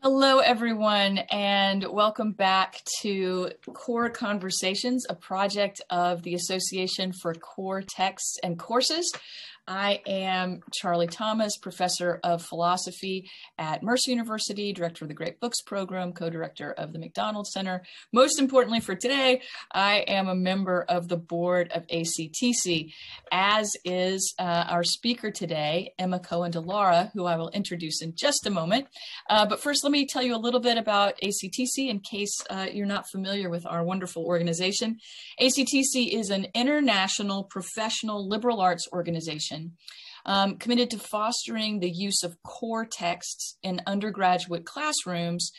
Hello, everyone, and welcome back to Core Conversations, a project of the Association for Core Texts and Courses. I am Charlie Thomas, professor of philosophy at Mercer University, director of the Great Books Program, co-director of the McDonald Center. Most importantly for today, I am a member of the board of ACTC, as is our speaker today, Emma Cohen de Lara, who I will introduce in just a moment. But first, let me tell you a little bit about ACTC in case you're not familiar with our wonderful organization. ACTC is an international professional liberal arts organization committed to fostering the use of core texts in undergraduate classrooms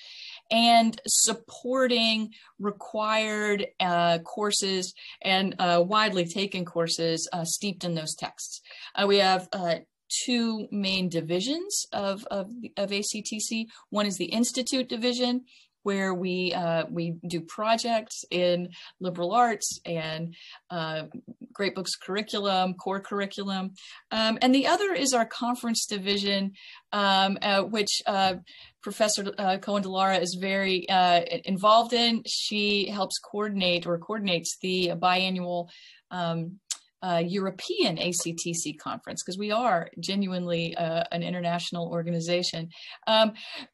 and supporting required courses and widely taken courses steeped in those texts. We have two main divisions of ACTC. One is the Institute division, where we do projects in liberal arts and Great Books curriculum, core curriculum. And the other is our conference division, which Professor Cohen de Lara is very involved in. She helps coordinates the biannual European ACTC conference, because we are genuinely an international organization.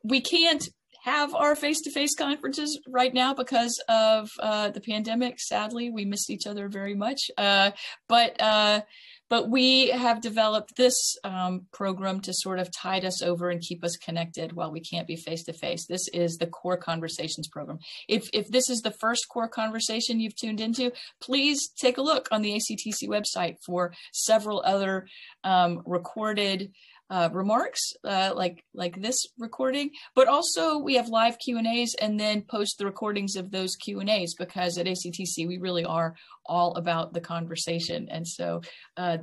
We can't have our face-to-face conferences right now because of the pandemic. Sadly, we miss each other very much. But we have developed this program to sort of tide us over and keep us connected while we can't be face-to-face. This is the Core Conversations program. If this is the first Core Conversation you've tuned into, please take a look on the ACTC website for several other recorded remarks like this recording, but also we have live Q&As and then post the recordings of those Q&As, because at ACTC we really are all about the conversation, and so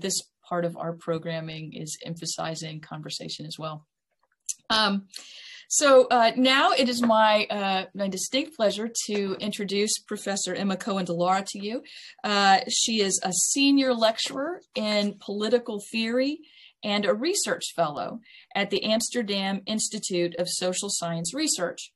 this part of our programming is emphasizing conversation as well. So now it is my distinct pleasure to introduce Professor Emma Cohen de Lara to you. She is a senior lecturer in political theory and a research fellow at the Amsterdam Institute of Social Science Research,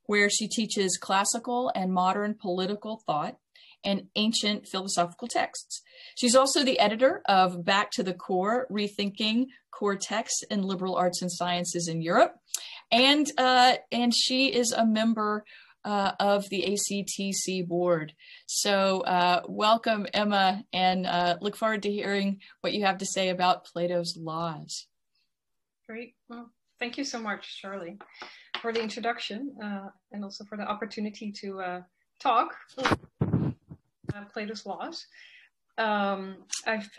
where she teaches classical and modern political thought and ancient philosophical texts. She's also the editor of Back to the Core, Rethinking Core Texts in Liberal Arts and Sciences in Europe. And she is a member of the ACTC board. So welcome, Emma, and look forward to hearing what you have to say about Plato's Laws. Great. Well, thank you so much, Charlie, for the introduction and also for the opportunity to talk Plato's Laws. I've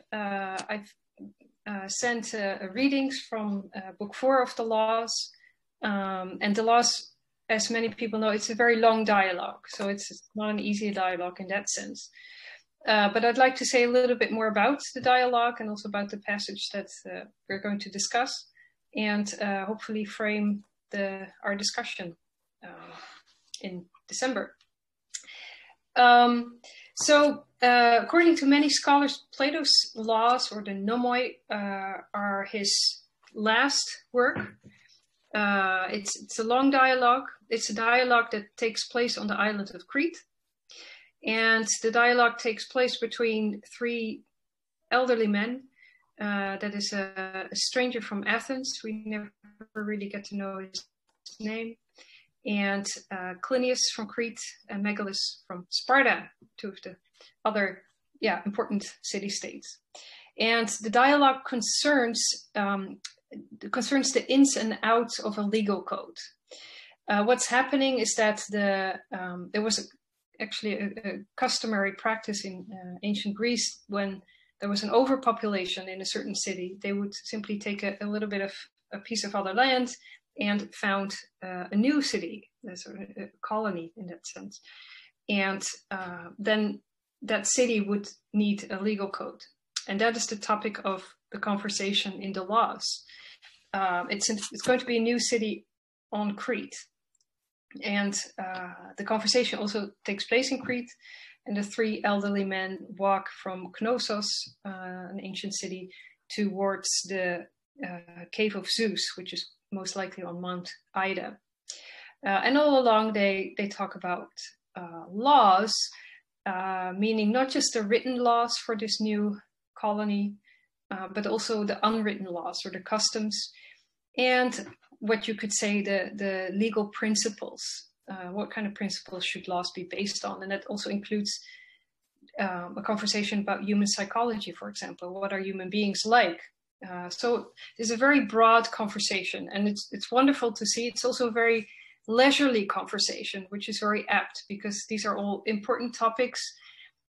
sent readings from book 4 of the Laws, and the Laws, as many people know, it's a very long dialogue, so it's not an easy dialogue in that sense. But I'd like to say a little bit more about the dialogue and also about the passage that we're going to discuss, and hopefully frame our discussion in December. So according to many scholars, Plato's Laws, or the Nomoi, are his last work. It's a long dialogue. It's a dialogue that takes place on the island of Crete. And the dialogue takes place between 3 elderly men. That is a stranger from Athens. We never really get to know his name. And Clinias from Crete and Megillus from Sparta, 2 of the other important city-states. And the dialogue concerns the ins and outs of a legal code. What's happening is that there was actually a customary practice in ancient Greece. When there was an overpopulation in a certain city, they would simply take a little bit of a piece of other land and found a new city, a colony in that sense. And then that city would need a legal code. And that is the topic of the conversation in the Laws. It's going to be a new city on Crete. And the conversation also takes place in Crete. And the 3 elderly men walk from Knossos, an ancient city, towards the cave of Zeus, which is most likely on Mount Ida. And all along they talk about laws, meaning not just the written laws for this new colony, but also the unwritten laws or the customs, and what you could say the legal principles. What kind of principles should laws be based on? And that also includes a conversation about human psychology, for example. What are human beings like? So it's a very broad conversation, and it's wonderful to see. It's also a very leisurely conversation, which is very apt because these are all important topics.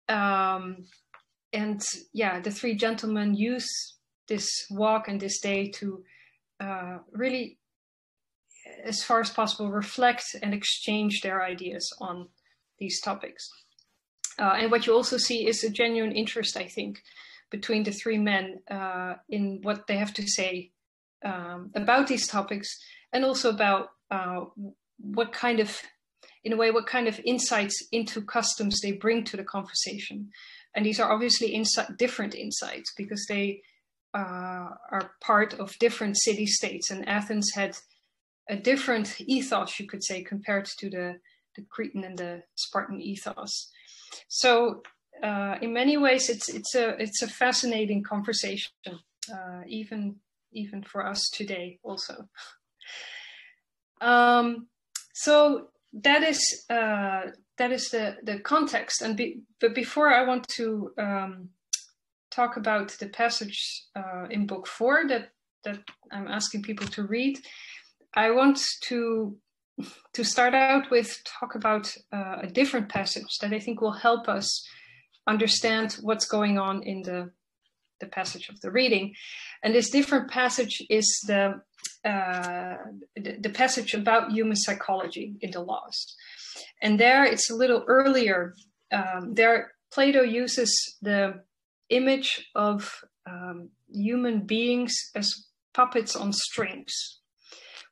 And yeah, the three gentlemen use this walk and this day to really, as far as possible, reflect and exchange their ideas on these topics. And what you also see is a genuine interest, I think, between the three men in what they have to say about these topics, and also about what kind of insights into customs they bring to the conversation. And these are obviously different insights because they are part of different city-states, and Athens had a different ethos, you could say, compared to the Cretan and the Spartan ethos. So in many ways, it's a fascinating conversation, even for us today also. So that is the context. But before I want to talk about the passage in Book 4 that I'm asking people to read, I want to start out with talk about a different passage that I think will help us understand what's going on in the passage of the reading. And this different passage is the passage about human psychology in the Laws. And there it's a little earlier. There Plato uses the image of human beings as puppets on strings,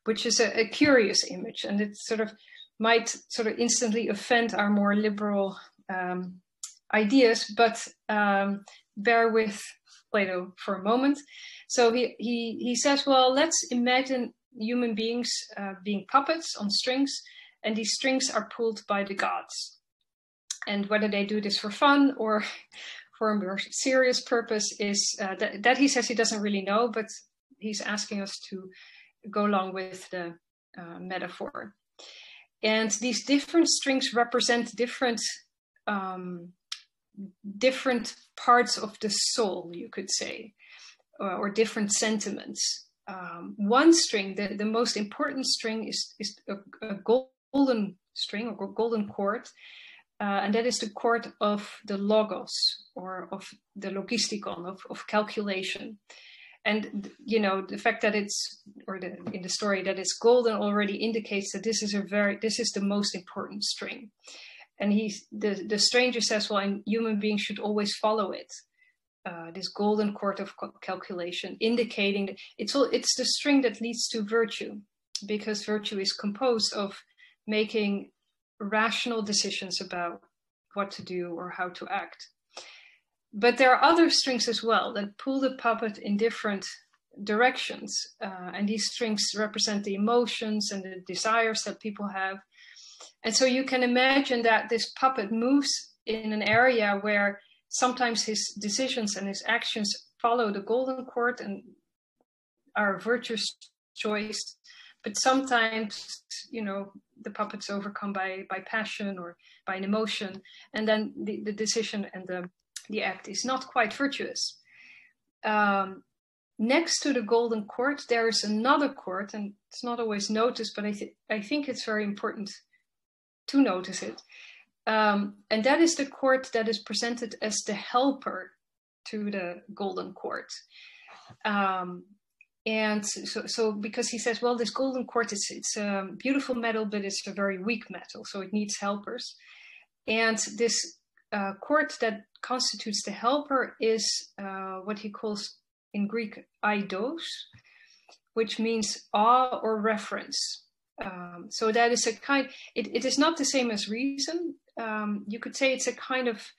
which is a curious image, and it might instantly offend our more liberal ideas, but bear with Plato for a moment. So he says, well, let's imagine human beings being puppets on strings, and these strings are pulled by the gods. And whether they do this for fun or for a more serious purpose is that he says he doesn't really know, but he's asking us to go along with the metaphor. And these different strings represent different parts of the soul, you could say, or different sentiments. One string, the most important string, is a golden string or golden cord, and that is the cord of the logos, or of the logistikon, of calculation. And the fact that it's, in the story that it's golden, already indicates that this is the most important string. And the stranger says, well, and human beings should always follow it. This golden cord of calculation, indicating that it's the string that leads to virtue, because virtue is composed of making rational decisions about what to do or how to act. But there are other strings as well that pull the puppet in different directions. And these strings represent the emotions and the desires that people have. And so you can imagine that this puppet moves in an area where sometimes his decisions and his actions follow the golden cord and are a virtuous choice. But sometimes, the puppet's overcome by passion or by an emotion. And then the decision and the act is not quite virtuous. Next to the golden cord, there is another cord, and it's not always noticed, but I think it's very important to notice it. And that is the cord that is presented as the helper to the golden cord. And so because he says, well, this golden cord, it's a beautiful metal, but it's a very weak metal, so it needs helpers. And this cord that constitutes the helper is what he calls in Greek eidos, which means awe or reverence. So that is a kind, it is not the same as reason. You could say it's a kind of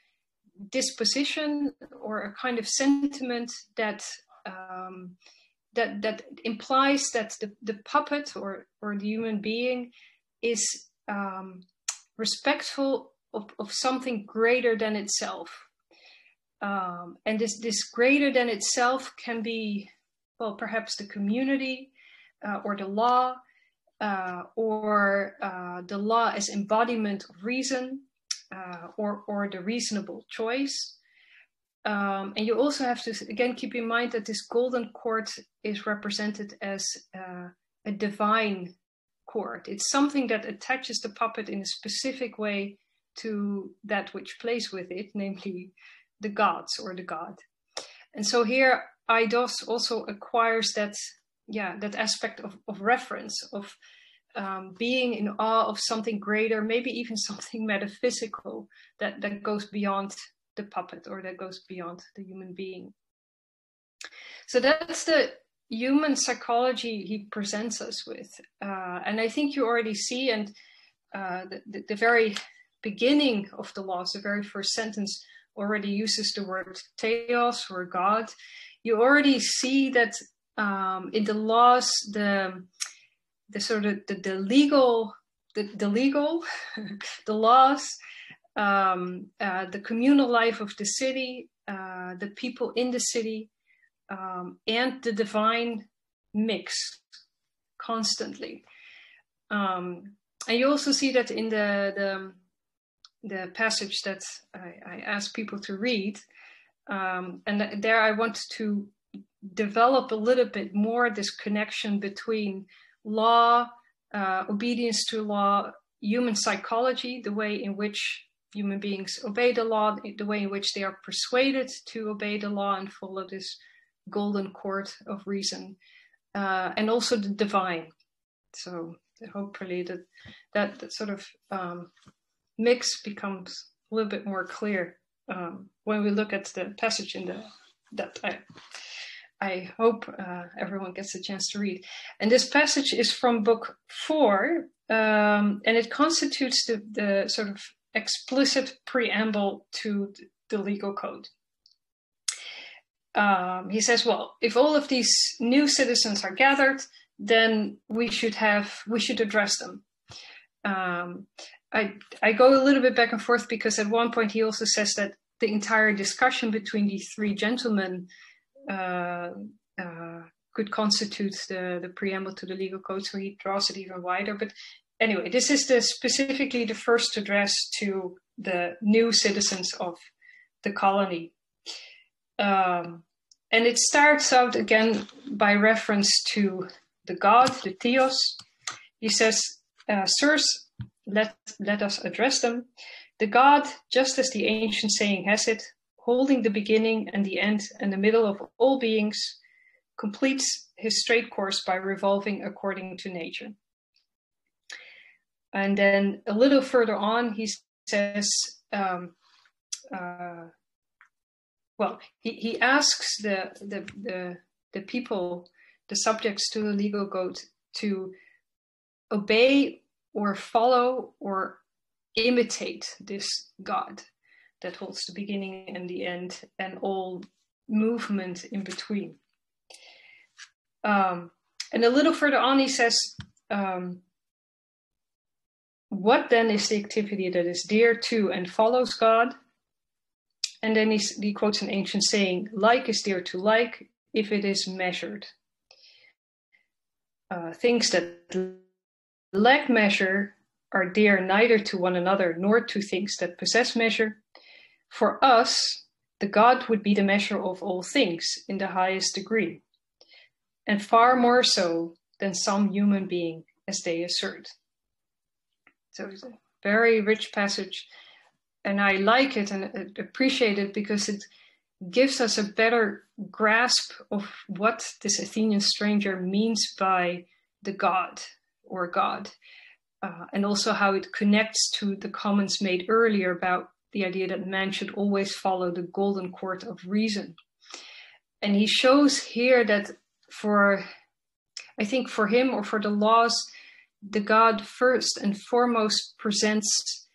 disposition or a kind of sentiment that that implies that the puppet or the human being is respectful of something greater than itself. And this greater than itself can be, well, perhaps the community or the law, or the law as embodiment of reason, or the reasonable choice. And you also have to, again, keep in mind that this golden cord is represented as a divine cord. It's something that attaches the puppet in a specific way to that which plays with it, namely the gods or the god. And so here Eidos also acquires that aspect of reference, of being in awe of something greater, maybe even something metaphysical that goes beyond the puppet, or that goes beyond the human being. So that's the human psychology he presents us with. And I think you already see, and the very beginning of the laws, the very first sentence already uses the word theos, or God. You already see that in the laws, the laws, the communal life of the city, the people in the city, and the divine mix constantly. And you also see that in the passage that I asked people to read, and there I want to develop a little bit more this connection between law, obedience to law, human psychology, the way in which human beings obey the law, the way in which they are persuaded to obey the law and follow this golden cord of reason, and also the divine. So hopefully that sort of mix becomes a little bit more clear when we look at the passage that I hope everyone gets a chance to read. And this passage is from book 4, and it constitutes the sort of explicit preamble to the legal code. He says, well, if all of these new citizens are gathered, then we should address them. I go a little bit back and forth, because at one point he also says that the entire discussion between these three gentlemen could constitute the preamble to the legal code, so he draws it even wider. But anyway, this is specifically the first address to the new citizens of the colony. And it starts out again by reference to the god, the theos. He says, sirs, let us address them. The god, just as the ancient saying has it, holding the beginning and the end and the middle of all beings, completes his straight course by revolving according to nature. And then a little further on, he says, he asks the people, the subjects to the legal code, to obey or follow or imitate this God that holds the beginning and the end and all movement in between. And a little further on, he says, what then is the activity that is dear to and follows God? And then he quotes an ancient saying, like is dear to like if it is measured. Things that lack measure are dear neither to one another nor to things that possess measure. For us, the God would be the measure of all things in the highest degree, and far more so than some human being, as they assert. So it's a very rich passage, and I like it and appreciate it because it gives us a better grasp of what this Athenian stranger means by the God or God, and also how it connects to the comments made earlier about the idea that man should always follow the golden cord of reason. And he shows here that I think for him or for the laws, the God first and foremost presents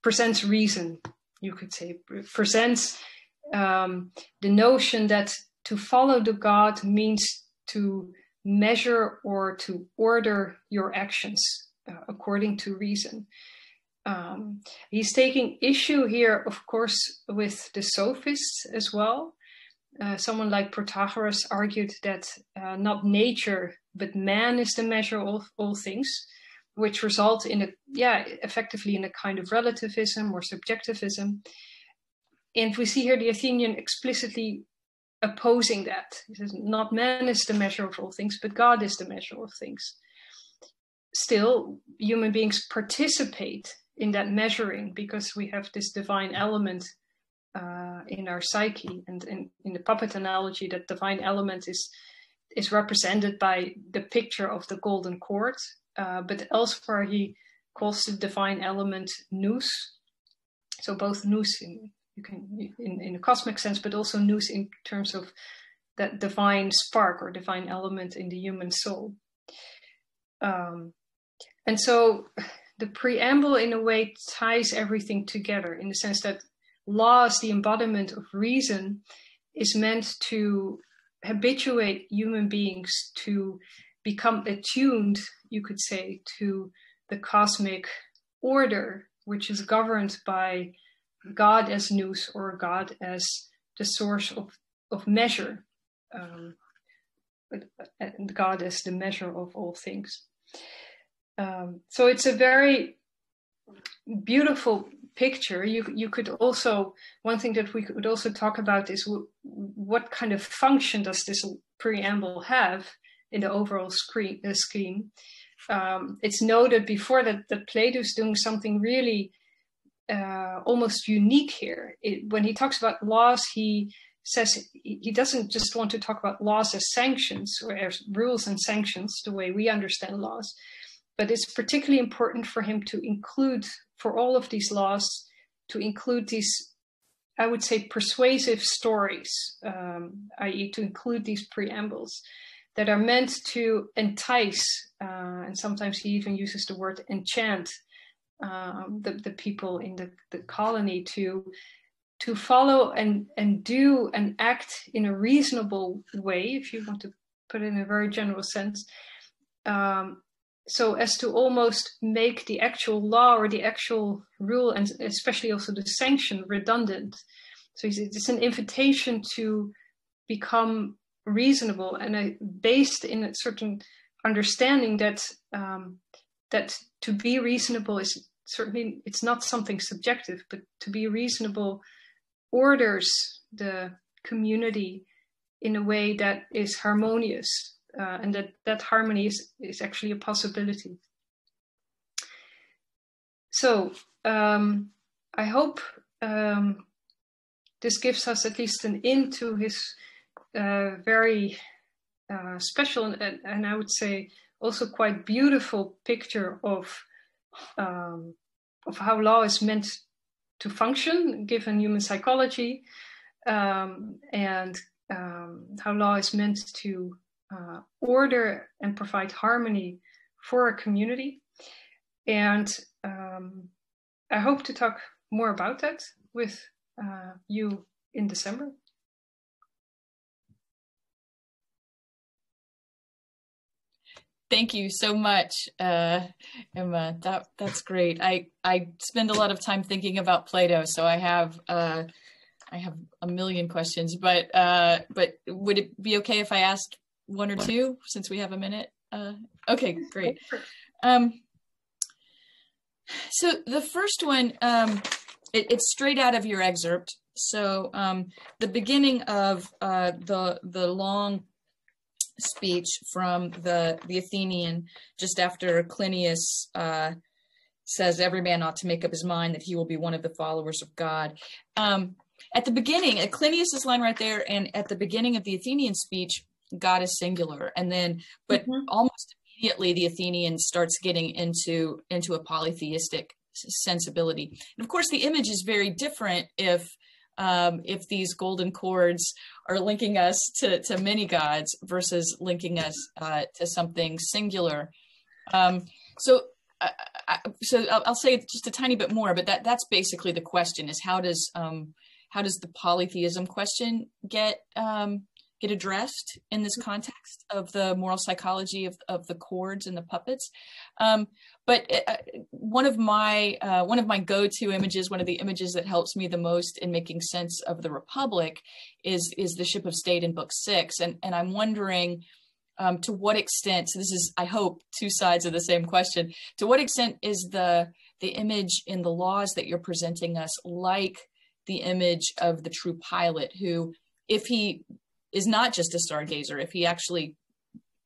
presents reason, you could say, presents the notion that to follow the God means to measure or to order your actions according to reason. He's taking issue here, of course, with the sophists as well. Someone like Protagoras argued that not nature, but man is the measure of all things, which result in effectively in a kind of relativism or subjectivism. And we see here the Athenian explicitly opposing that. He says, not man is the measure of all things, but God is the measure of things. Still, human beings participate in that measuring because we have this divine element in our psyche. And in the puppet analogy, that divine element is represented by the picture of the golden cord. But elsewhere, he calls the divine element nous. So both nous in a cosmic sense, but also nous in terms of that divine spark or divine element in the human soul. And so the preamble, in a way, ties everything together in the sense that laws, the embodiment of reason, is meant to habituate human beings to become attuned, you could say, to the cosmic order, which is governed by God as nous, or God as the source of measure, and God as the measure of all things. So it's a very beautiful picture. You could also, one thing that we could also talk about is what kind of function does this preamble have in the overall scheme. It's noted before that Plato is doing something really almost unique here. When he talks about laws, he says he doesn't just want to talk about laws as sanctions or as rules and sanctions, the way we understand laws, but it's particularly important for him to include, for all of these laws, to include these, I would say, persuasive stories, i.e. to include these preambles that are meant to entice, and sometimes he even uses the word enchant, the people in the colony to follow and do and act in a reasonable way, if you want to put it in a very general sense, so as to almost make the actual law or the actual rule, and especially also the sanction, redundant. So it's an invitation to become reasonable, and based in a certain understanding that that to be reasonable is certainly, it's not something subjective, but to be reasonable orders the community in a way that is harmonious, and that harmony is actually a possibility. So I hope this gives us at least an into his very special and I would say also quite beautiful picture of how law is meant to function given human psychology, and how law is meant to order and provide harmony for a community. And I hope to talk more about that with you in December. Thank you so much, Emma. That's great. I spend a lot of time thinking about Plato, so I have a million questions. But would it be okay if I asked one or two, since we have a minute? Okay, great. So the first one, it's straight out of your excerpt. So the beginning of the long speech from the Athenian, just after Clinias says every man ought to make up his mind that he will be one of the followers of God. At the beginning, at Clinias's line right there, and at the beginning of the Athenian speech, God is singular, and then, but almost immediately the Athenian starts getting into a polytheistic sensibility. And of course, the image is very different if these golden cords are linking us to many gods versus linking us to something singular. So I'll say just a tiny bit more, but that's basically the question: is how does the polytheism question get get addressed in this context of the moral psychology of the cords and the puppets. But one of my go-to images, one of the images that helps me the most in making sense of the Republic, is the ship of state in Book 6, and I'm wondering to what extent. So this is, I hope, two sides of the same question. To what extent is the image in the laws that you're presenting us like the image of the true pilot, who, if he is not just a stargazer, if he actually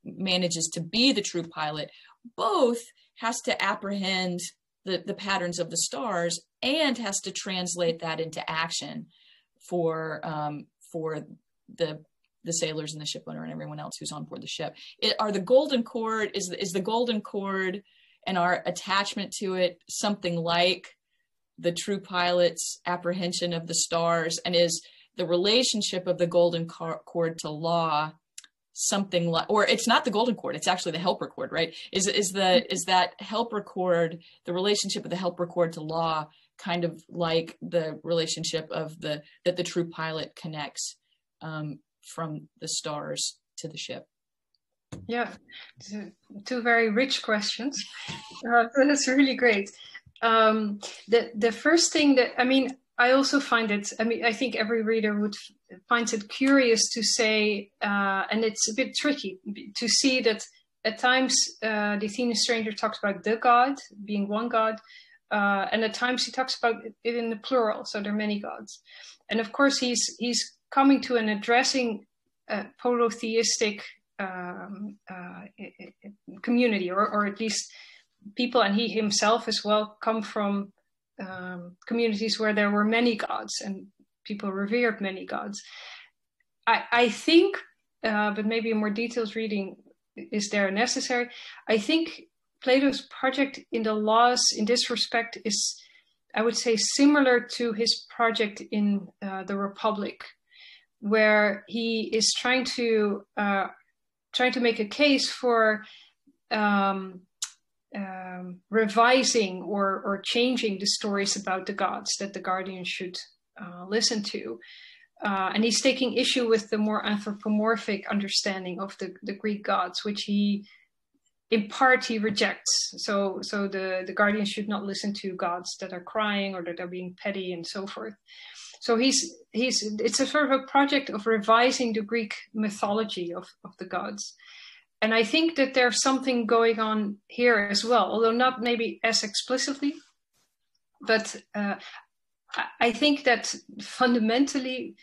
manages to be the true pilot, both has to apprehend the patterns of the stars and has to translate that into action for the sailors and the ship owner and everyone else who's on board the ship. Are the golden cord, is the golden cord and our attachment to it something like the true pilot's apprehension of the stars, and is the relationship of the golden cord to law something like, or it's not the golden cord, it's actually the helper cord, right? Is that helper cord, the relationship of the helper cord to law, kind of like the relationship of that the true pilot connects from the stars to the ship? Yeah, two very rich questions. That's really great. The first thing that, I mean, I also find it, I mean, I think every reader finds it curious to say, and it's a bit tricky to see that at times the Athenian stranger talks about the god, being one god, and at times he talks about it in the plural, so there are many gods. And of course he's coming to and addressing polytheistic community, or at least people, and he himself as well, come from communities where there were many gods and people revered many gods. I think, but maybe a more detailed reading is there necessary. I think Plato's project in the laws in this respect is, I would say, similar to his project in the Republic, where he is trying to make a case for revising or changing the stories about the gods that the guardians should listen to. And he's taking issue with the more anthropomorphic understanding of the Greek gods, which he rejects. So the guardians should not listen to gods that are crying or that are being petty and so forth. So it's a sort of a project of revising the Greek mythology of the gods. And I think that there's something going on here as well, although not maybe as explicitly. But I think that fundamentally,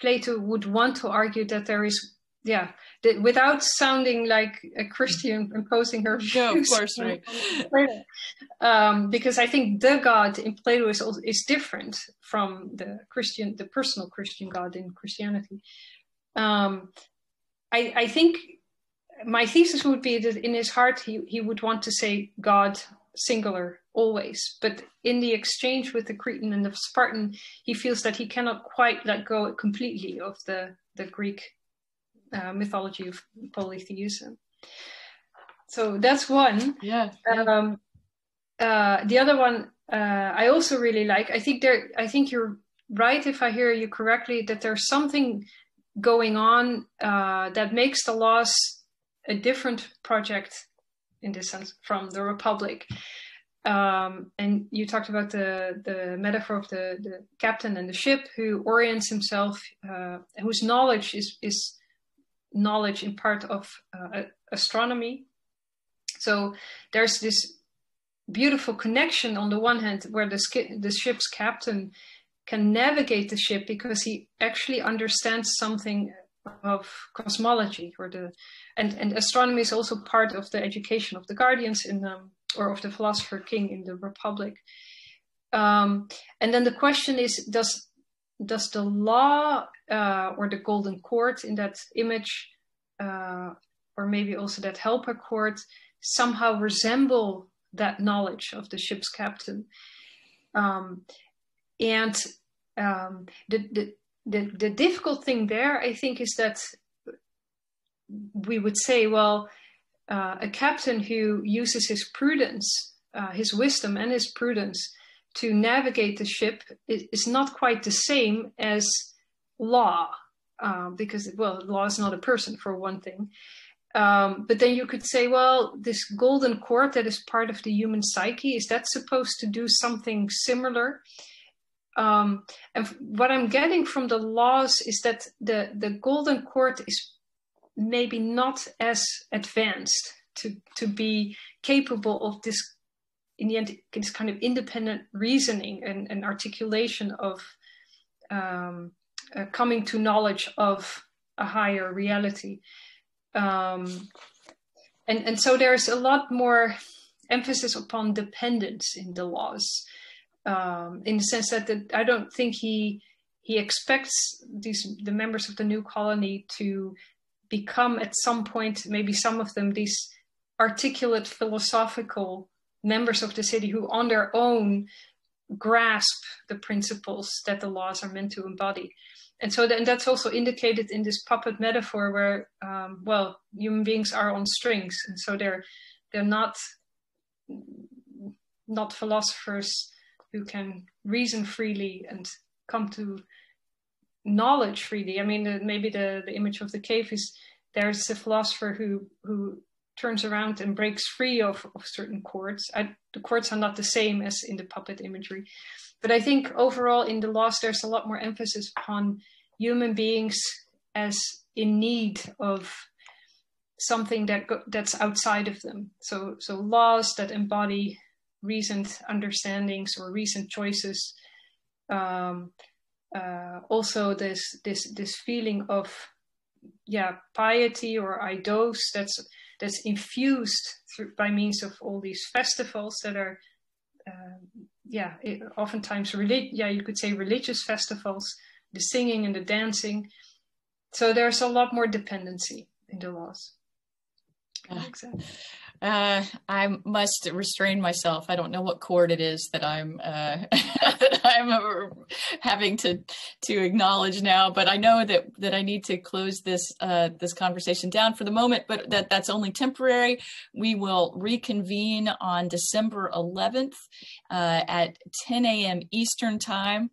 Plato would want to argue that there is, without sounding like a Christian imposing her views. No, of course, right. Because I think the God in Plato is different from the personal Christian God in Christianity. I think my thesis would be that in his heart he would want to say God singular always, but in the exchange with the Cretan and the Spartan, he feels that he cannot quite let go completely of the Greek mythology of polytheism. So that's one. Yeah. The other one I also really like. I think you're right, if I hear you correctly, that there's something going on that makes the laws a different project in this sense from the Republic. And you talked about the metaphor of the captain and the ship who orients himself, whose knowledge is knowledge in part of astronomy. So there's this beautiful connection on the one hand where the ship's captain can navigate the ship because he actually understands something of cosmology, and astronomy is also part of the education of the guardians or of the philosopher king in the Republic. And then the question is, does the law or the golden cord in that image, or maybe also that helper cord, somehow resemble that knowledge of the ship's captain? And the difficult thing there, I think, is that we would say, well, a captain who uses his prudence, his wisdom and his prudence to navigate the ship is not quite the same as law. because, well, the law is not a person, for one thing. But then you could say, well, this golden cord that is part of the human psyche, is that supposed to do something similar? And what I'm getting from the laws is that the golden cord is maybe not as advanced to be capable of this, in the end, this kind of independent reasoning and articulation of coming to knowledge of a higher reality. And so there's a lot more emphasis upon dependence in the laws, in the sense that I don't think he expects the members of the new colony to become at some point, maybe some of them, these articulate philosophical members of the city who on their own grasp the principles that the laws are meant to embody. And so that's also indicated in this puppet metaphor where, well, human beings are on strings. And so they're not philosophers who can reason freely and come to knowledge freely. I mean, maybe the image of the cave is, there's a philosopher who turns around and breaks free of certain cords. The cords are not the same as in the puppet imagery. But I think overall in the laws, there's a lot more emphasis upon human beings as in need of something that's outside of them. So laws that embody reasoned understandings or reasoned choices. Also this feeling of piety or eidos that's infused by means of all these festivals that are oftentimes you could say religious festivals, the singing and the dancing. So there's a lot more dependency in the laws. I must restrain myself. I don't know what chord it is that I'm that I'm having to acknowledge now, but I know that I need to close this this conversation down for the moment. But that's only temporary. We will reconvene on December 11th at 10 a.m. Eastern time.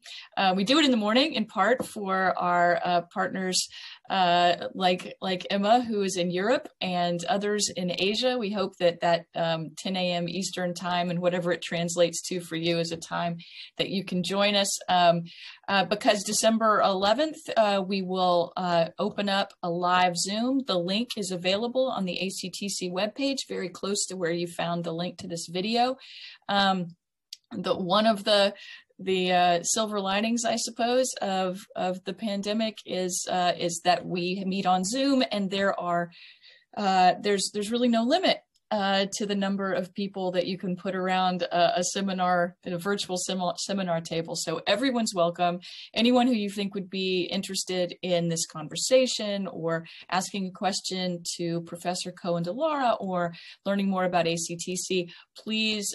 We do it in the morning in part for our partners like Emma, who is in Europe, and others in Asia. We hope that 10 a.m. Eastern time, and whatever it translates to for you, is a time that you can join us. Because December 11th, we will open up a live Zoom. The link is available on the ACTC webpage, very close to where you found the link to this video. One of the silver linings, I suppose, of the pandemic is that we meet on Zoom, and there's really no limit to the number of people that you can put around a virtual seminar table. So everyone's welcome. Anyone who you think would be interested in this conversation or asking a question to Professor Cohen de Lara or learning more about ACTC, please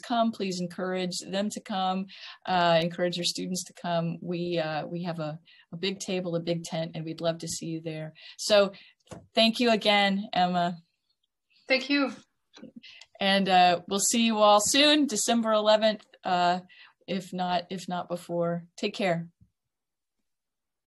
come. Please encourage them to come. Encourage your students to come. We have a big table, a big tent, and we'd love to see you there. So thank you again, Emma. Thank you. And we'll see you all soon, December 11th, if not before. Take care.